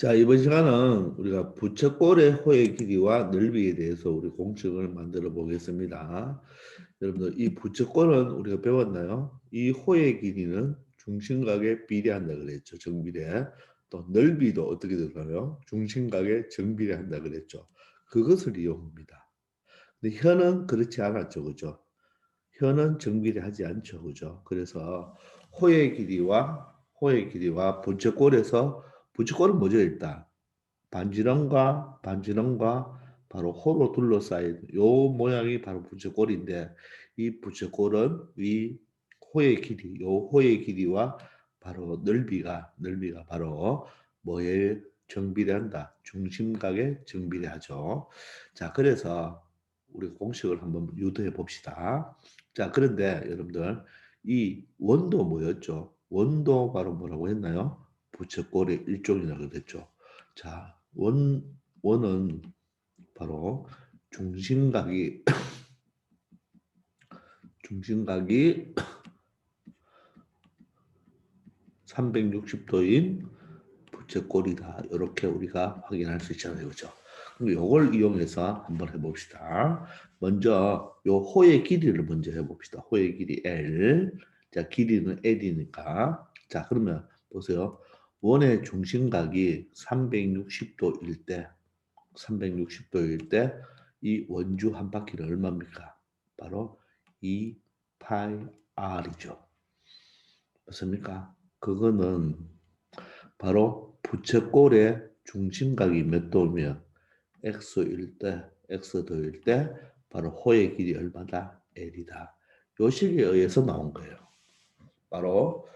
자, 이번 시간은 우리가 부채꼴의 호의 길이와 넓이에 대해서 우리 공식을 만들어 보겠습니다. 여러분들, 이 부채꼴은 우리가 배웠나요? 이 호의 길이는 중심각에 비례한다 그랬죠. 정비례. 또 넓이도 어떻게 되나요? 중심각에 정비례한다 그랬죠. 그것을 이용합니다. 근데 현은 그렇지 않았죠. 그죠? 현은 정비례하지 않죠. 그죠? 그래서 호의 길이와 부채꼴에서 부채꼴은 뭐죠, 일단? 반지름과 바로 호로 둘러싸인 요 모양이 바로 부채꼴인데, 이 부채꼴은 이 호의 길이와 바로 넓이가 바로 뭐에 정비례한다? 중심각에 정비례하죠. 자, 그래서 우리 공식을 한번 유도해 봅시다. 자, 그런데 여러분들, 이 원도 뭐였죠? 원도 바로 뭐라고 했나요? 부채꼴의 일종이라고 그랬죠. 자, 원은 바로 중심각이 중심각이 360도인 부채꼴이다. 이렇게 우리가 확인할 수 있잖아요. 그죠? 그럼 이걸 이용해서 한번 해봅시다. 먼저 요 호의 길이를 먼저 해봅시다. 호의 길이 L. 자, 길이는 L이니까. 자, 그러면 보세요. 원의 중심각이 360도일 때, 360도일 때 이 원주 한 바퀴는 얼마입니까? 바로 2 파이 R이죠. 맞습니까? 그거는 바로 부채꼴의 중심각이 몇 도면 x일 때, x도일 때 바로 호의 길이 얼마다? L이다. 요 식에 의해서 나온 거예요. 바로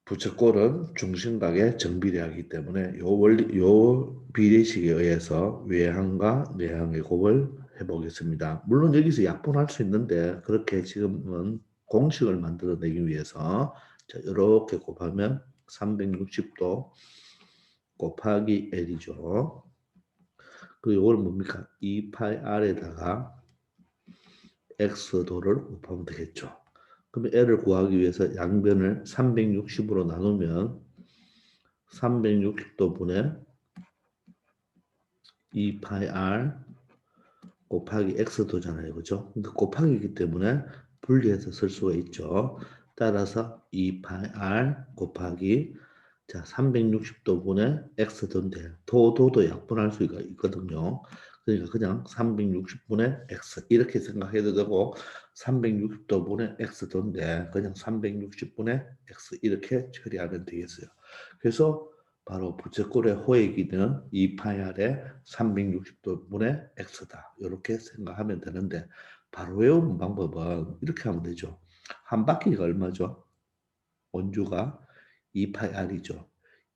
부채꼴은 중심각에 정비례하기 때문에 요 비례식에 의해서 외항과 내항의 곱을 해보겠습니다. 물론 여기서 약분할 수 있는데 그렇게 지금은 공식을 만들어내기 위해서 자, 이렇게 곱하면 360도 곱하기 L이죠. 그리고 이걸 뭡니까? 2파이 R에다가 X도를 곱하면 되겠죠. 그러면 L을 구하기 위해서 양변을 360으로 나누면 360도분의 2파이 R 곱하기 X도잖아요. 그죠? 근데 곱하기이기 때문에 분리해서 쓸 수가 있죠. 따라서 2파이 R 곱하기 자 360도분의 X도인데 도도 약분할 수가 있거든요. 그러니까 그냥 360분의 X 이렇게 생각해도 되고 360도분의 X도인데 그냥 360분의 X 이렇게 처리하면 되겠어요. 그래서 바로 부채꼴의 호의 길이는 2파이R의 360도분의 X다. 이렇게 생각하면 되는데 바로 외우는 방법은 이렇게 하면 되죠. 한 바퀴가 얼마죠? 원주가 2파이R이죠.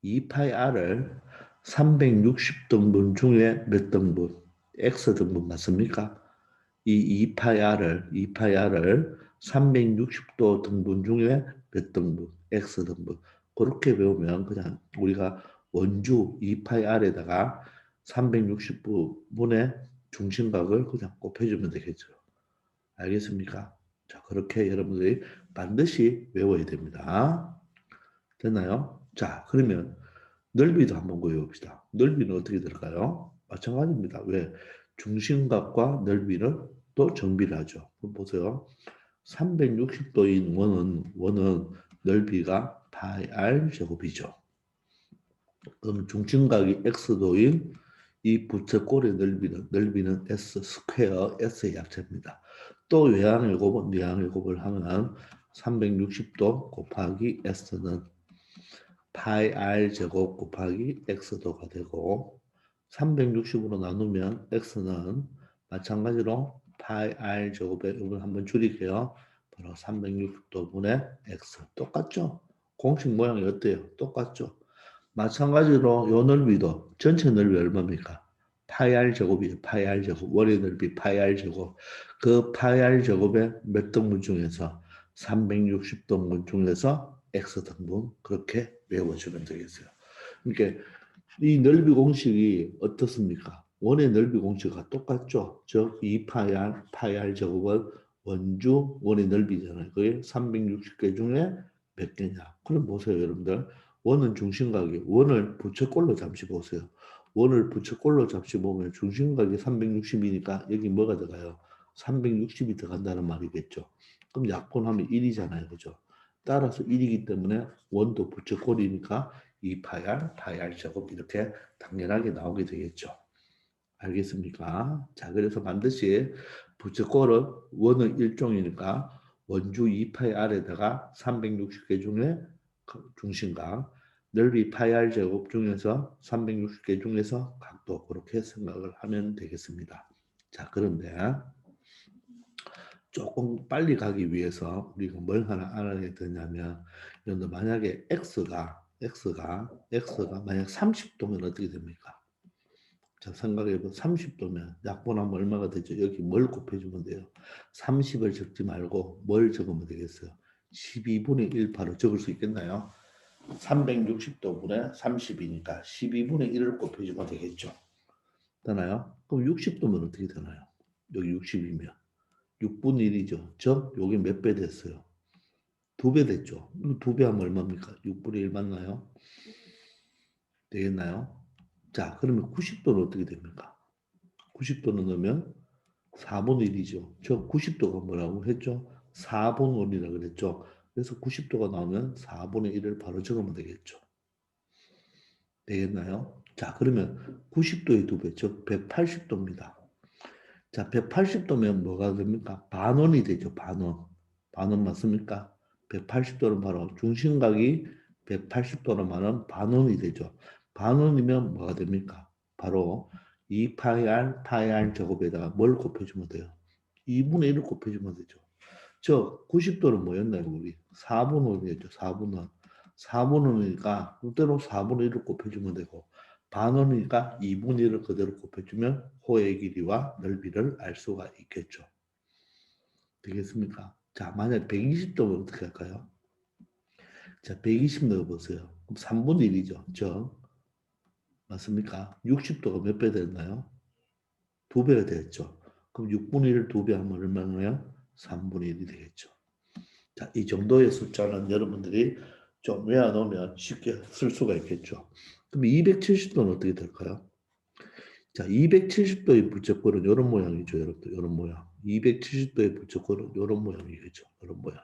2파이R을 360등분 중에 몇 등분? X등분 맞습니까? 이 2파이R을 360도 등분 중에 몇 등분? X등분. 그렇게 배우면 그냥 우리가 원주 2파이R에다가 360분의 중심각을 그냥 곱해주면 되겠죠. 알겠습니까? 자, 그렇게 여러분들이 반드시 외워야 됩니다. 됐나요? 자, 그러면 넓이도 한번 구해봅시다. 넓이는 어떻게 될까요? 마찬가지입니다. 왜? 중심각과 넓이는 또 정비를 하죠. 그럼 보세요. 360도인 원은 넓이가 파이 r 제곱이죠. 그럼 중심각이 x도인 이 부채꼴의 넓이는 s 스퀘어 s의 약자입니다. 또 외항의 곱은 내항의 곱을 하면 360도 곱하기 s는 파이 r 제곱 곱하기 x도가 되고 360으로 나누면 x는 마찬가지로 파이 r 제곱에 이걸 한번 줄일게요. 바로 360도분의 x 똑같죠? 공식 모양이 어때요? 똑같죠? 마찬가지로 요 넓이도 전체 넓이 얼마입니까? 파이 r 제곱이에요. 파이 r 제곱 원의 넓이 파이 r 제곱 그 파이 r 제곱의 몇 등분 중에서 360등분 중에서 x 등분 그렇게 외워주면 되겠어요. 그러니까 이 넓이 공식이 어떻습니까? 원의 넓이 공식과 똑같죠. 즉 2파이 r 제곱은 원주 원의 넓이잖아요. 그게 360개 중에 몇 개냐? 그럼 보세요, 여러분들. 원은 중심각이 원을 부채꼴로 잠시 보세요. 원을 부채꼴로 잠시 보면 중심각이 360이니까 여기 뭐가 들어가요? 360이 들어간다는 말이겠죠. 그럼 약분하면 1이잖아요. 그죠? 따라서 1이기 때문에 원도 부채꼴이니까 2파이 r 제곱 이렇게 당연하게 나오게 되겠죠. 알겠습니까? 자, 그래서 반드시 부채꼴은 원은 일종이니까 원주 2파이 r에다가 360개 중에 중심각, 넓이 파이 r 제곱 중에서 360개 중에서 각도 그렇게 생각을 하면 되겠습니다. 자, 그런데 조금 빨리 가기 위해서 우리가 뭘 하나 알아야 되냐면 이런데 만약에 x가 만약 30도면 어떻게 됩니까? 자, 생각해보면 30도면 약분하면 얼마가 되죠? 여기 뭘 곱해주면 돼요? 30을 적지 말고 뭘 적으면 되겠어요? 12분의 1 바로 적을 수 있겠나요? 360도분의 30이니까 12분의 1을 곱해주면 되겠죠. 되나요? 그럼 60도면 어떻게 되나요? 여기 60이면 6분의 1이죠. 즉 여기 몇 배 됐어요? 2배 됐죠. 2배 하면 얼마입니까? 6분의 1 맞나요? 되겠나요? 자, 그러면 90도는 어떻게 됩니까? 90도는 넣으면 4분의 1이죠. 즉 90도가 뭐라고 했죠? 4분의 1이라고 그랬죠. 그래서 90도가 나오면 4분의 1을 바로 적으면 되겠죠. 되겠나요? 자, 그러면 90도의 2배, 즉 180도입니다. 자, 180도면 뭐가 됩니까? 반원이 되죠, 반원. 반원 맞습니까? 180도는 바로 중심각이 180도로만은 반원이 되죠. 반원이면 뭐가 됩니까? 바로 2파이 r, 파이 r 제곱에다가 뭘 곱해주면 돼요? 2분의 1을 곱해주면 되죠. 저 90도는 뭐였나요, 우리? 4분의 1이었죠, 4분의 1. 4분의 1이니까 그대로 4분의 1을 곱해주면 되고 반원이니까 2분의 1을 그대로 곱해주면 호의 길이와 넓이를 알 수가 있겠죠. 되겠습니까? 자, 만약 120도면 어떻게 할까요? 자, 120 넣어보세요. 그럼 3분의 1이죠. 즉, 맞습니까? 60도가 몇 배 됐나요? 2배가 되겠죠. 그럼 6분의 1을 2배 하면 얼마나요? 3분의 1이 되겠죠. 자, 이 정도의 숫자는 여러분들이 좀 외워놓으면 쉽게 쓸 수가 있겠죠. 그럼 270도는 어떻게 될까요? 자, 270도의 부채꼴은 이런 모양이죠, 여러분들. 이런 모양. 270도의 부채꼴은 이런 모양이겠죠. 이런 모양.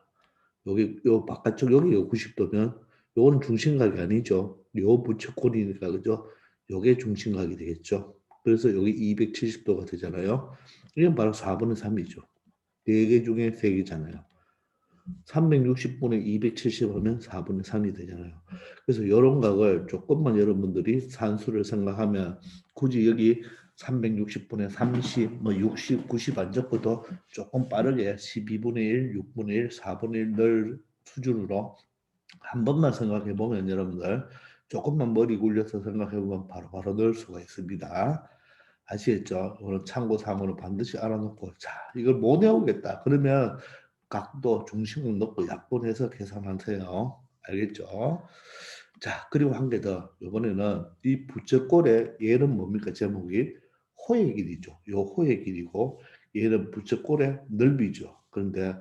여기 요 바깥쪽 여기 90도면 요거는 중심각이 아니죠. 요 부채꼴이니까 그죠? 요게 중심각이 되겠죠. 그래서 여기 270도가 되잖아요. 이건 바로 4분의 3이죠. 4개 중에 3개잖아요. 360분의 270 하면 4분의 3이 되잖아요. 그래서 이런 각을 조금만 여러분들이 산수를 생각하면 굳이 여기 360분의 30, 뭐 60, 90 안 적고도 조금 빠르게 12분의 1, 6분의 1, 4분의 1 늘 수준으로 한 번만 생각해 보면 여러분들 조금만 머리 굴려서 생각해 보면 바로바로 넣을 수가 있습니다. 아시겠죠? 오늘 참고 사항으로 반드시 알아놓고 자 이걸 못 외우겠다. 그러면 각도 중심을 놓고 약분해서 계산하세요. 알겠죠? 자, 그리고 한 개 더. 이번에는 이 부채꼴의 얘는 뭡니까? 제목이 호의 길이죠. 요 호의 길이고 얘는 부채꼴의 넓이죠. 그런데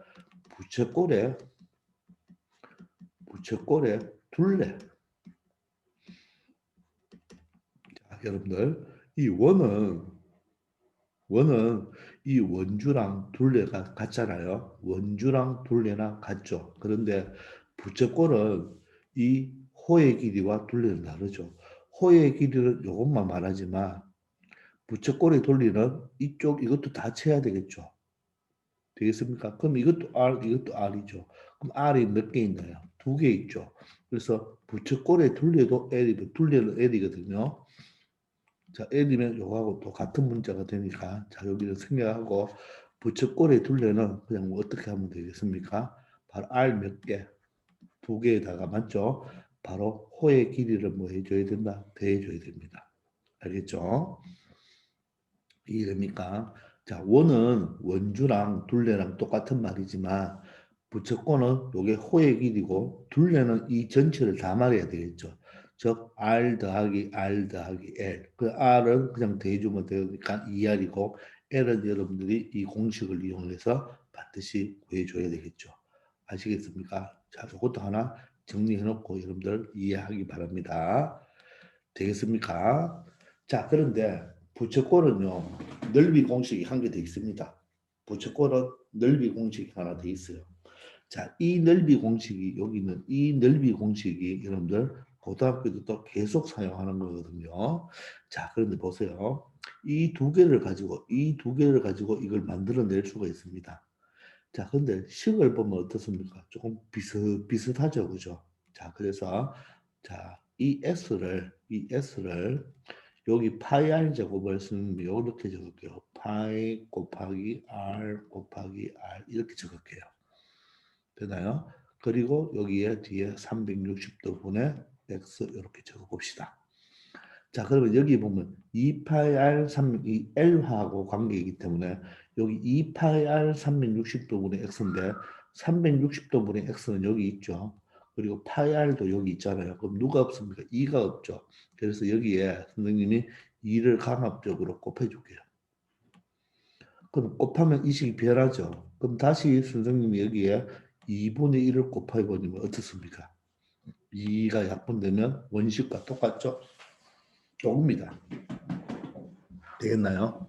부채꼴의 둘레. 자, 여러분들 이 원은 이 원주랑 둘레가 같잖아요. 원주랑 둘레랑 같죠. 그런데 부채꼴은 이 호의 길이와 둘레는 다르죠. 호의 길이는 이것만 말하지만 부채꼴의 둘레는 이것도 다 채야 되겠죠. 되겠습니까? 그럼 이것도 R, 이것도 R이죠. 그럼 R이 몇 개 있나요? 2개 있죠. 그래서 부채꼴의 둘레도 L이고 둘레는 L이거든요. 자, L이면 요거하고 또 같은 문자가 되니까 자, 여기를 생략하고 부채꼴의 둘레는 그냥 뭐 어떻게 하면 되겠습니까? 바로 R 몇 개? 2개에다가 맞죠? 바로 호의 길이를 뭐 해줘야 된다? 더해줘야 됩니다. 알겠죠? 이해됩니까? 자, 원은 원주랑 둘레랑 똑같은 말이지만 부채꼴은 요게 호의 길이고 둘레는 이 전체를 다 말해야 되겠죠. 즉 R 더하기 R 더하기 L. 그 R은 그냥 더해주면 되니까 2R이고 L은 여러분들이 이 공식을 이용해서 반드시 구해줘야 되겠죠. 아시겠습니까? 자, 이것도 하나 정리해놓고 여러분들 이해하기 바랍니다. 되겠습니까? 자, 그런데 부채꼴은요, 넓이 공식이 한 개 더 있습니다. 부채꼴은 넓이 공식이 하나 더 있어요. 자, 이 넓이 공식이, 여기 있는 이 넓이 공식이 여러분들 고등학교도 또 계속 사용하는 거거든요. 자, 그런데 보세요. 이 두 개를 가지고 이걸 만들어낼 수가 있습니다. 자, 근데 식을 보면 어떻습니까? 조금 비슷하죠, 그죠? 자, 그래서 자, 이 S를 여기 파이 R 제곱을 쓰면 이렇게 적을게요. 파이 곱하기 R 곱하기 R 이렇게 적을게요. 되나요? 그리고 여기에 뒤에 360도 분의 X 이렇게 적어봅시다. 자, 그러면 여기 보면 2파이 R 3, L하고 관계이기 때문에 여기 2파이 R 360도분의 X인데 360도분의 X는 여기 있죠. 그리고 파이 R도 여기 있잖아요. 그럼 누가 없습니까? 2가 없죠. 그래서 여기에 선생님이 2를 강압적으로 곱해줄게요. 그럼 곱하면 이 식이 변하죠. 그럼 다시 선생님이 여기에 2분의 1을 곱해버리면 어떻습니까? 2가 약분되면 원식과 똑같죠? 조금입니다. 되겠나요?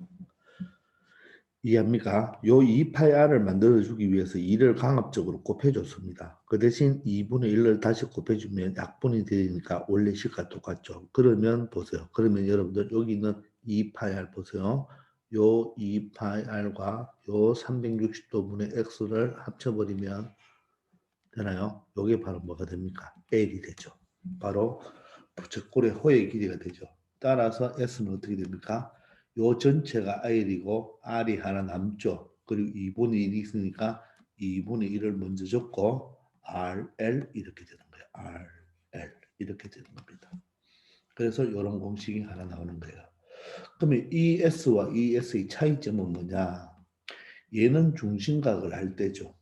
이해합니까? 요 2파이R을 만들어주기 위해서 2를 강압적으로 곱해줬습니다. 그 대신 2분의 1을 다시 곱해주면 약분이 되니까 원래 식과 똑같죠. 그러면 보세요. 그러면 여러분들 여기 있는 2파이R 보세요. 요 2파이R과 요 360도분의 X를 합쳐버리면 되나요? 요게 바로 뭐가 됩니까? L이 되죠. 바로 부채꼴의 호의 길이가 되죠. 따라서 S는 어떻게 됩니까? 요 전체가 R이고 R이 하나 남죠. 그리고 2분의 1이 있으니까 2분의 1을 먼저 적고 RL 이렇게 되는 거예요. RL 이렇게 되는 겁니다. 그래서 이런 공식이 하나 나오는 거예요. 그러면 ES와 ES의 차이점은 뭐냐? 얘는 중심각을 할 때죠.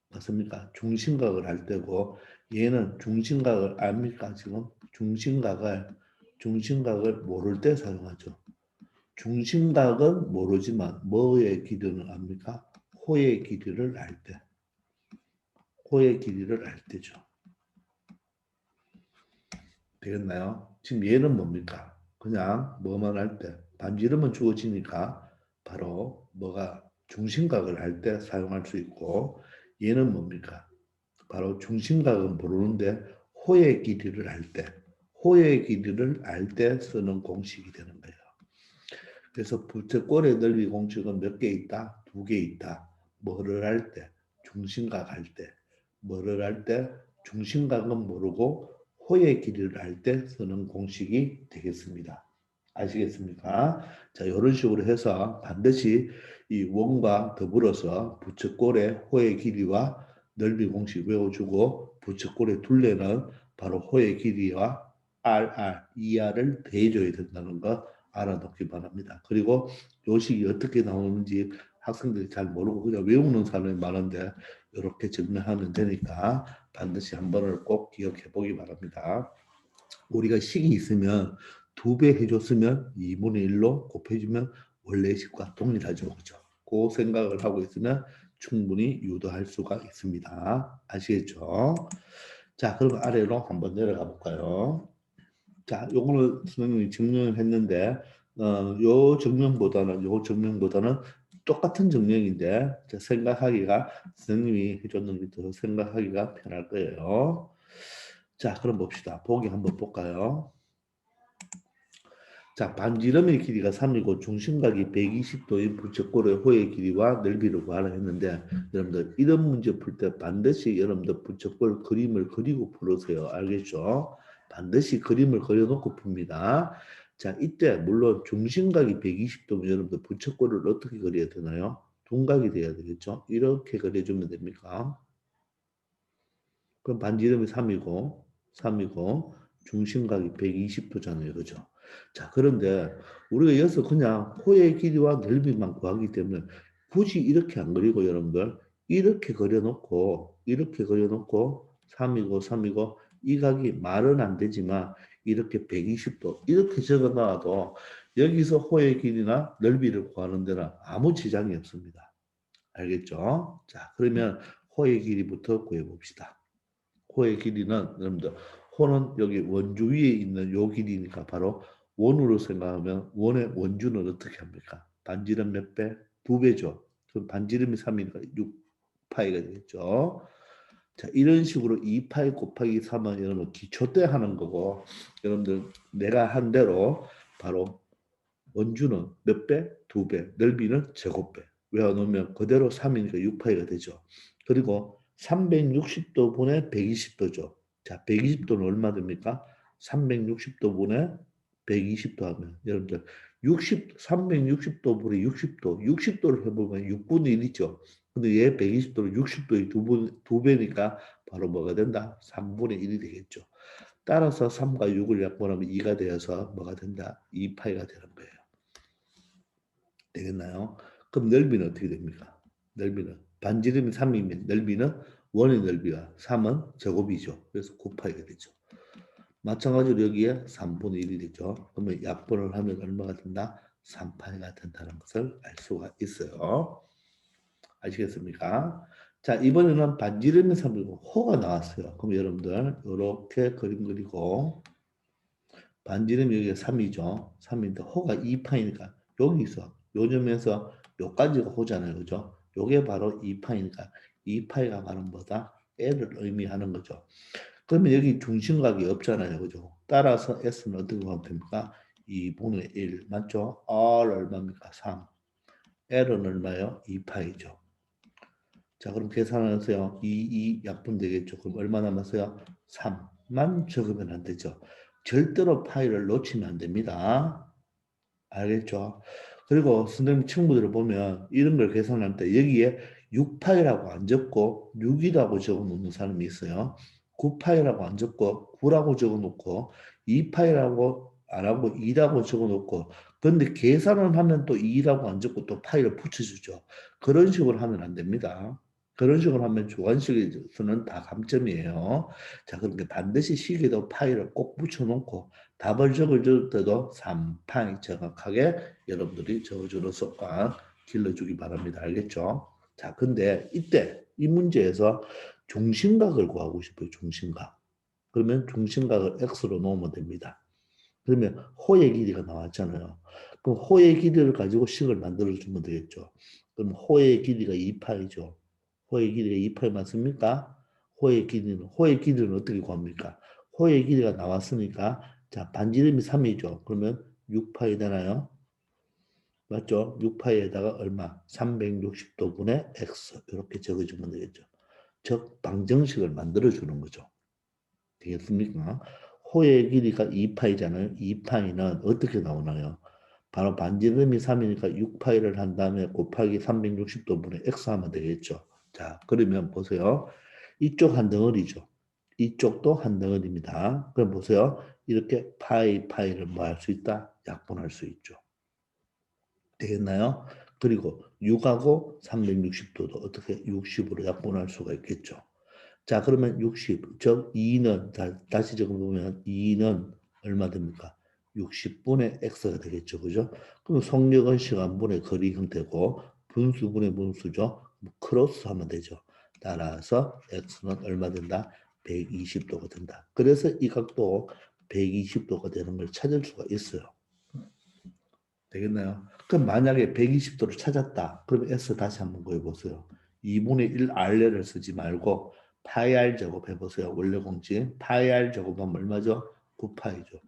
맞습니까? 중심각을 할 때고 얘는 중심각을 압니까? 지금 중심각을 모를 때 사용하죠. 중심각은 모르지만 뭐의 길이는 압니까? 호의 길이를 알 때. 호의 길이를 알 때죠. 되겠나요? 지금 얘는 뭡니까? 그냥 뭐만 할 때, 반지름은 주어지니까 바로 뭐가 중심각을 할 때 사용할 수 있고 얘는 뭡니까? 바로 중심각은 모르는데 호의 길이를 알 때, 호의 길이를 알 때 쓰는 공식이 되는 거예요. 그래서 부채꼴의 넓이 공식은 몇 개 있다? 두 개 있다. 뭐를 할 때? 중심각 할 때. 뭐를 할 때? 중심각은 모르고 호의 길이를 알 때 쓰는 공식이 되겠습니다. 아시겠습니까? 자, 이런 식으로 해서 반드시 이 원과 더불어서 부채꼴의 호의 길이와 넓이 공식 외워주고 부채꼴의 둘레는 바로 호의 길이와 RR, ER을 대해줘야 된다는 거 알아놓기 바랍니다. 그리고 요식이 어떻게 나오는지 학생들이 잘 모르고 그냥 외우는 사람이 많은데 이렇게 증명하면 되니까 반드시 한 번을 꼭 기억해 보기 바랍니다. 우리가 식이 있으면 2배 해줬으면 2분의 1로 곱해주면 원래 식과 동일하죠. 그렇죠? 그 생각을 하고 있으면 충분히 유도할 수가 있습니다. 아시겠죠? 자, 그럼 아래로 한번 내려가 볼까요? 자, 요거는 선생님이 증명을 했는데 요 증명보다는 똑같은 증명인데 생각하기가 선생님이 해줬는 게 더 생각하기가 편할 거예요. 자, 그럼 봅시다. 보기 한번 볼까요? 자, 반지름의 길이가 3이고 중심각이 120도인 부채꼴의 호의 길이와 넓이를 구하라 했는데 여러분들 이런 문제 풀 때 반드시 여러분들 부채꼴 그림을 그리고 풀으세요. 알겠죠? 반드시 그림을 그려놓고 풉니다. 자, 이때 물론 중심각이 120도면 여러분들 부채꼴을 어떻게 그려야 되나요? 둔각이 돼야 되겠죠? 이렇게 그려주면 됩니까? 그럼 반지름이 3이고 중심각이 120도잖아요. 그죠? 자, 그런데 우리가 여기서 그냥 호의 길이와 넓이만 구하기 때문에 굳이 이렇게 안 그리고 여러분들 이렇게 그려놓고 3이고 이 각이 말은 안 되지만 이렇게 120도 이렇게 적어 놔도 여기서 호의 길이나 넓이를 구하는 데는 아무 지장이 없습니다. 알겠죠? 자, 그러면 호의 길이부터 구해 봅시다. 호의 길이는 여러분들 호는 여기 원주 위에 있는 요 길이니까 바로 원으로 생각하면 원의 원주는 어떻게 합니까? 반지름 몇 배? 2배죠. 그럼 반지름이 3이니까 6파이가 되겠죠. 자, 이런 식으로 2파이 곱하기 3은 여러분 기초 때 하는 거고 여러분들 내가 한 대로 바로 원주는 몇 배? 2배. 넓이는 제곱배. 외워놓으면 그대로 3이니까 6파이가 되죠. 그리고 360도 분의 120도죠. 자, 120도는 얼마 됩니까? 360도 분의 120도 하면 여러분들 360도 분의 60도, 60도를 해보면 6분의 1이죠. 근데 얘 120도는 60도의 두 배니까 바로 뭐가 된다? 3분의 1이 되겠죠. 따라서 3과 6을 약분하면 2가 되어서 뭐가 된다? 2파이가 되는 거예요. 되겠나요? 그럼 넓이는 어떻게 됩니까? 넓이는 반지름이 3이면 넓이는 원의 넓이가 3은 제곱이죠. 그래서 9파이가 되죠. 마찬가지로 여기에 3분의 1이 되죠. 그러면 약분을 하면 얼마가 된다? 3파이가 된다는 것을 알 수가 있어요. 아시겠습니까? 자, 이번에는 반지름이 3이고 호가 나왔어요. 그럼 여러분들 이렇게 그림 그리고 반지름이 여기가 3이죠. 3인데 호가 2파이니까 여기서 요점에서 요까지가 호잖아요. 그죠? 요게 바로 2파이니까 2파이가 바로 뭐다? L을 의미하는 거죠. 그러면 여기 중심각이 없잖아요. 그죠? 따라서 S는 어떻게 보면 됩니까? 2분의 1 맞죠? R 얼마입니까? 3. L은 얼마요? 2파이죠. 자, 그럼 계산하세요. 2 약분 되겠죠. 그럼 얼마 남았어요? 3만 적으면 안 되죠. 절대로 파이를 놓치면 안 됩니다. 알겠죠? 그리고 선생님 친구들을 보면 이런 걸 계산할 때 여기에 6파이라고 안 적고 6이라고 적어 놓는 사람이 있어요. 9파이라고 안 적고 9라고 적어 놓고 2파이라고 안 하고 2라고 적어 놓고 그런데 계산을 하면 또 2라고 안 적고 또 파이를 붙여주죠. 그런 식으로 하면 안 됩니다. 그런 식으로 하면 주관식에서는 다 감점이에요. 자, 그러니까 반드시 식에도 파이를 꼭 붙여놓고 답을 적을 때도 3파이 정확하게 여러분들이 적어주어서 꽉 길러주기 바랍니다. 알겠죠? 자, 근데 이때 이 문제에서 중심각을 구하고 싶어요. 중심각. 그러면 중심각을 x로 놓으면 됩니다. 그러면 호의 길이가 나왔잖아요. 그럼 호의 길이를 가지고 식을 만들어주면 되겠죠. 그럼 호의 길이가 2파이죠. 호의 길이가 2파이 맞습니까? 호의 길이는 어떻게 구합니까? 호의 길이가 나왔으니까 자 반지름이 3이죠. 그러면 6파이 되나요? 맞죠? 6파이에다가 얼마? 360도 분의 x 이렇게 적어주면 되겠죠. 즉 방정식을 만들어주는 거죠. 되겠습니까? 호의 길이가 2파이잖아요. 2파이는 어떻게 나오나요? 바로 반지름이 3이니까 6파이를 한 다음에 곱하기 360도분의 x 하면 되겠죠. 자, 그러면 보세요. 이쪽 한 덩어리죠. 이쪽도 한 덩어리입니다. 그럼 보세요. 이렇게 파이를 뭐 할 수 있다? 약분할 수 있죠. 되겠나요? 그리고 6하고 360도도 어떻게 60으로 약분할 수가 있겠죠. 자, 그러면 60, 즉 2는 다시 적어보면 2는 얼마 됩니까? 60분의 x가 되겠죠. 그죠? 그럼 속력은 시간분의 거리 형태고 분수분의 분수죠. 크로스 하면 되죠. 따라서 x는 얼마 된다? 120도가 된다. 그래서 이 각도 120도가 되는 걸 찾을 수가 있어요. 되겠나요? 그럼 만약에 120도를 찾았다. 그러면 S 다시 한번 구해보세요. 2분의 1 R를 쓰지 말고 파이 R 제곱해보세요. 원래 공식 파이 R 제곱하면 얼마죠? 9파이죠.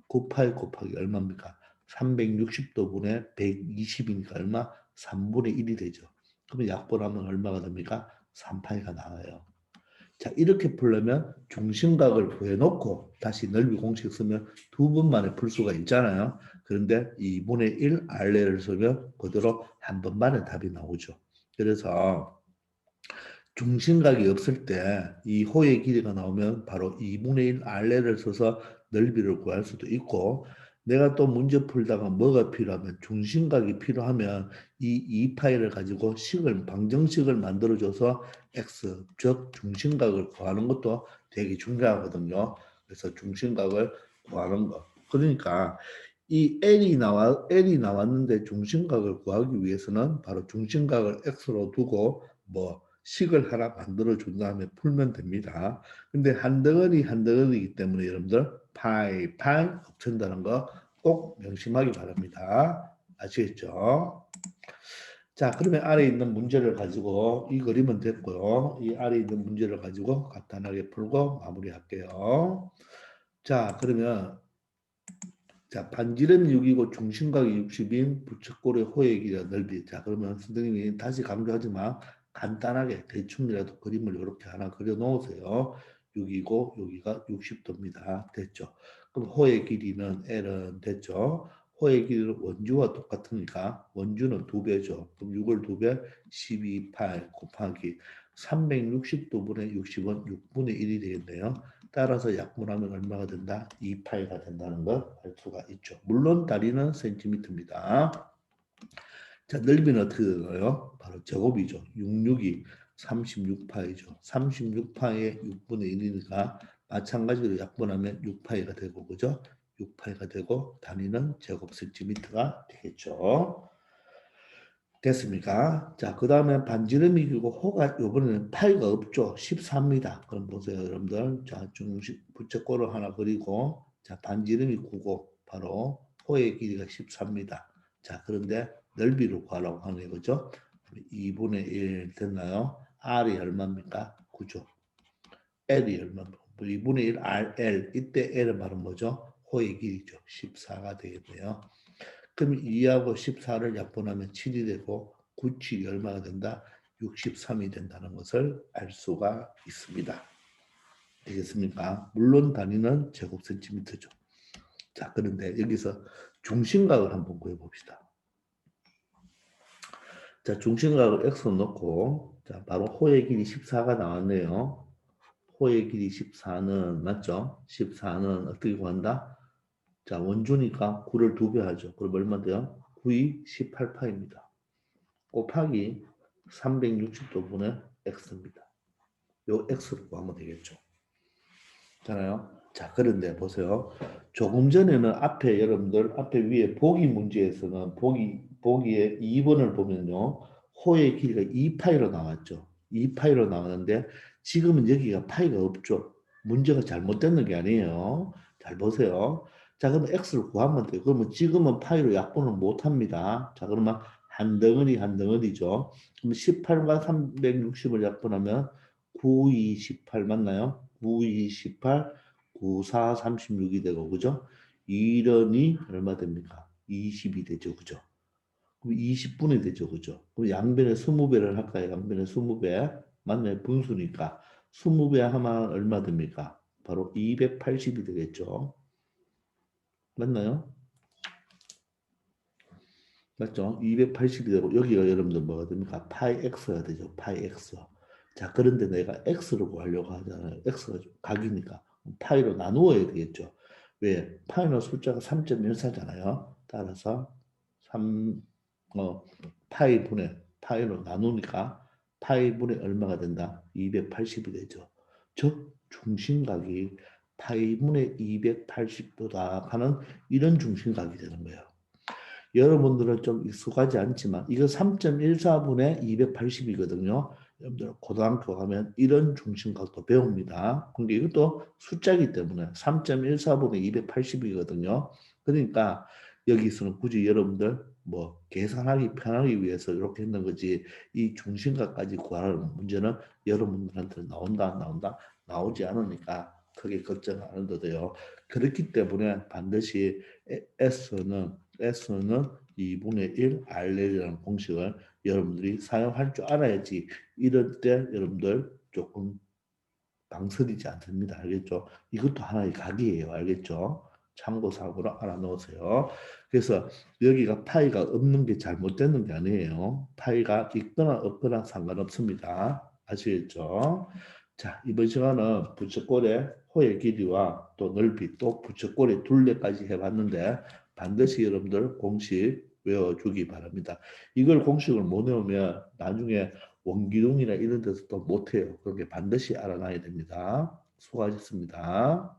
9파이 곱하기 얼마입니까? 360도 분의 120이니까 얼마? 3분의 1이 되죠. 그러면 약분하면 얼마가 됩니까? 3파이가 나와요. 자, 이렇게 풀려면 중심각을 구해놓고 다시 넓이 공식 쓰면 두 번 만에 풀 수가 있잖아요. 그런데 2분의 1 R를 쓰면 그대로 한 번 만에 답이 나오죠. 그래서 중심각이 없을 때 이 호의 길이가 나오면 바로 2분의 1 R를 써서 넓이를 구할 수도 있고 내가 또 문제 풀다가 뭐가 필요하면 중심각이 필요하면 이 2파이를 가지고 방정식을 만들어줘서 x 즉 중심각을 구하는 것도 되게 중요하거든요. 그래서 중심각을 구하는 거. 그러니까 이 L이 나왔는데 중심각을 구하기 위해서는 바로 중심각을 x로 두고 뭐 식을 하나 만들어 준 다음에 풀면 됩니다. 근데 한 덩어리 한 덩어리이기 때문에 여러분들 파이 합친다는 거 꼭 명심하기 바랍니다. 아시겠죠? 자, 그러면 아래 있는 문제를 가지고 이 그림은 됐고요. 이 아래 있는 문제를 가지고 간단하게 풀고 마무리할게요. 자, 그러면 자, 반지름이 6이고 중심각이 60인 부채꼴의 호의 길이와 넓이. 자, 그러면 선생님이 다시 강조하지만 간단하게 대충이라도 그림을 이렇게 하나 그려 놓으세요. 6이고 여기가 60도입니다. 됐죠? 그럼 호의 길이는 L은 됐죠? 호의 길이는 원주와 똑같으니까 원주는 2배죠. 그럼 6을 2배 12, 8 곱하기 360도분의 60은 6분의 1이 되겠네요. 따라서 약분하면 얼마가 된다? 2파이가 된다는 걸 알 수가 있죠. 물론 다리는 센티미터입니다. 자, 넓이는 어떻게 되나요? 바로 제곱이죠. 66이 36파이죠. 36파이의 6분의 1이니까 마찬가지로 약분하면 6파이가 되고, 그죠? 6파이가 되고 단위는 제곱 센티미터가 되겠죠. 됐습니까? 자, 그 다음에 반지름이 길고 호가 요번에는 파이가 없죠. 14입니다. 그럼 보세요, 여러분들. 자, 중심 부채꼴을 하나 그리고 자, 반지름이 9고 바로 호의 길이가 14입니다. 자, 그런데 넓이로 구하라고 하는 거죠. 2분의 1 됐나요? R이 얼마입니까? 9죠. L이 얼마입니까? 2분의 1 RL. 이때 L은 바로 뭐죠? 호의 길이죠. 14가 되겠네요. 그럼 2하고 14를 약분하면 7이 되고 9, 7이 얼마가 된다? 63이 된다는 것을 알 수가 있습니다. 되겠습니까? 물론 단위는 제곱 센티미터죠. 자, 그런데 여기서 중심각을 한번 구해봅시다. 자, 중심각을 X 넣고 자, 바로 호의 길이 14가 나왔네요. 호의 길이 14는 맞죠? 14는 어떻게 구한다? 자, 원주니까 9를 2배 하죠. 그럼 얼마 돼요? 9이 18파입니다. 곱하기 360도분의 x입니다. 요 x를 구하면 되겠죠. 잖아요. 자, 그런데 보세요. 조금 전에는 앞에 여러분들 앞에 위에 보기 문제에서는 보기에 2번을 보면요. 호의 길이가 2파이로 나왔죠. 2파이로 나왔는데 지금은 여기가 파이가 없죠. 문제가 잘못되는 게 아니에요. 잘 보세요. 자, 그러면 x를 구하면 돼요. 그러면 지금은 파이로 약분을 못 합니다. 자, 그러면 한 덩어리 한 덩어리죠. 그럼 18과 360을 약분하면 9, 2, 18 맞나요? 9, 2, 18, 9, 4, 36이 되고, 그죠? 1원이 얼마 됩니까? 20이 되죠, 그죠? 그럼 20분이 되죠, 그죠? 그럼 양변에 20배를 할까요? 양변에 20배. 맞나요? 분수니까. 20배 하면 얼마 됩니까? 바로 280이 되겠죠. 맞나요? 맞죠? 280이 되고 여기가 여러분들 뭐가 됩니까? 파이 x가 되죠. 파이 x. 자, 그런데 내가 x를 구하려고 하잖아요. x가 각이니까 파이로 나누어야 되겠죠. 왜? 파이는 숫자가 3.14잖아요. 따라서 3 파이 분의 파이로 나누니까 파이 분의 얼마가 된다? 280이 되죠. 즉 중심각이 파이 분의 280도다 하는 이런 중심각이 되는 거예요. 여러분들은 좀 익숙하지 않지만 이거 3.14분의 280이거든요. 여러분들 고등학교 가면 이런 중심각도 배웁니다. 근데 이것도 숫자이기 때문에 3.14분의 280이거든요. 그러니까 여기서는 굳이 여러분들 뭐 계산하기 편하기 위해서 이렇게 했는 거지 이 중심각까지 구하는 문제는 여러분들한테 나온다 나오지 않으니까 크게 걱정 안 해도 돼요. 그렇기 때문에 반드시 S는 2분의 1 RL이라는 공식을 여러분들이 사용할 줄 알아야지 이럴 때 여러분들 조금 망설이지 않습니다. 알겠죠? 이것도 하나의 각이에요. 알겠죠? 참고사항으로 알아놓으세요. 그래서 여기가 파이가 없는 게 잘못되는 게 아니에요. 파이가 있거나 없거나 상관없습니다. 아시겠죠? 자, 이번 시간은 부채꼴의 호의 길이와 또 넓이 또 부채꼴의 둘레까지 해봤는데 반드시 여러분들 공식 외워주기 바랍니다. 이걸 공식을 못 외우면 나중에 원기둥이나 이런 데서 또 못해요. 그렇게 반드시 알아놔야 됩니다. 수고하셨습니다.